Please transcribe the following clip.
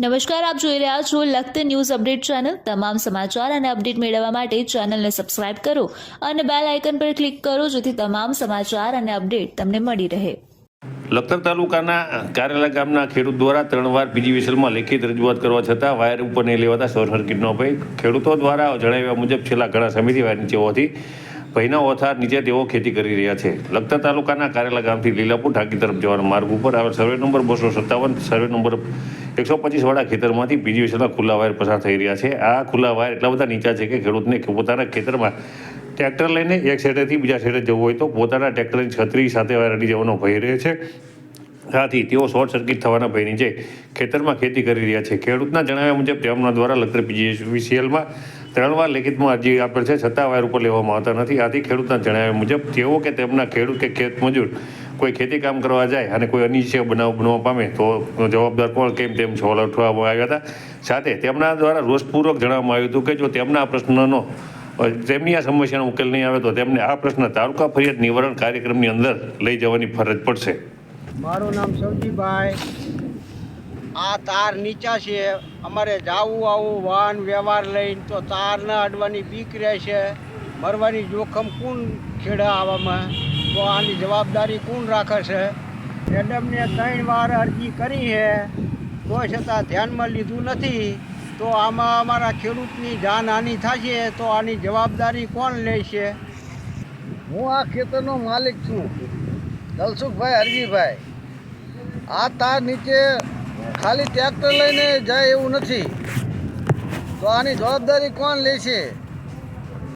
નમસ્કાર, આપ જોઈ રહ્યા છો લખત ન્યૂઝ અપડેટ ચેનલ। તમામ સમાચાર અને અપડેટ મેળવવા માટે ચેનલને સબસ્ક્રાઇબ કરો અને બેલ આઇકન પર ક્લિક કરો જેથી તમામ સમાચાર અને અપડેટ તમને મળી રહે। લખતર તાલુકાના કારેલા ગામના ખેડૂત દ્વારા 3 વાર પીજીવીસીએલમાં લેખિત રજૂઆત કરવા છતાં વાયર ઉપર નહીં લેવાતા શોર્ટ સર્કિટનો ભય। ખેડૂતો દ્વારા જણાવ્યા મુજબ છેલ્લા ઘણા સમયથી વાયર નીચે હોવાથી ભયના ઓથાર નીચે તેઓ ખેતી કરી રહ્યા છે। લખતર તાલુકાના કારેલા ગામથી લીલાપુર ઢાકી તરફ જવાના માર્ગ ઉપર આવેલ સર્વે નંબર 257 સર્વે નંબર 125 વાળા ખેતરમાંથી પીજીવીસીએલના ખુલ્લા વાયર પસાર થઈ રહ્યા છે। આ ખુલ્લા વાયર એટલા બધા નીચા છે કે ખેડૂતને પોતાના ખેતરમાં ટ્રેક્ટર લઈને એક સાઈડેથી બીજા સાઈડે જવું હોય તો પોતાના ટ્રેક્ટરની છત્રી સાથે વાયર અડી જવાનો ભય રહે છે। આથી તેઓ શોર્ટ સર્કિટ થવાના ભય નીચે ખેતરમાં ખેતી કરી રહ્યા છે। ખેડૂતના જણાવ્યા મુજબ તેમના દ્વારા લખતર પીજીવીસીએલમાં 3 વાર લેખિતમાં અરજી આપેલ છે છતાં વાયર ઉપર લેવામાં આવતા નથી। આથી ખેડૂતના જણાવ્યા મુજબ તેઓ કે તેમના ખેડૂત કે ખેત મજૂર કોઈ ખેતી કામ કરવા જાય અને કોઈ અનિચ્છનીય બનાવ બનવા પામે તો જવાબદાર કોણ કેમ તેમ સવાલ ઉઠાવવામાં આવ્યા હતા। સાથે તેમના દ્વારા રોષપૂર્વક જણાવવામાં આવ્યું હતું કે જો તેમના આ પ્રશ્નનો તેમની આ સમસ્યાનો ઉકેલ નહીં આવે તો તેમને આ પ્રશ્ન તાલુકા ફરિયાદ નિવારણ કાર્યક્રમની અંદર લઈ જવાની ફરજ પડશે। મારું નામ સવજીભાઈ। આ તાર નીચા છે, અમારે જાવું આવું વાહન વ્યવહાર લઈને તો તારના અડવાની બીક રહે છે, મરવાની જોખમ કોણ ખેડા આવવામાં, તો આની જવાબદારી કોણ રાખે છે? મેડમને 3 વાર અરજી કરી છે તો છતાં ધ્યાનમાં લીધું નથી। તો આમાં અમારા ખેડૂતની જાનહાનિ થશે તો આની જવાબદારી કોણ લેશે? હું આ ખેતરનો માલિક છું, દલસુખભાઈ હરજીભાઈ। આ તાર નીચે ખાલી ટ્રેક્ટર લઈને જાય એવું નથી, તો આની જવાબદારી કોણ લેશે?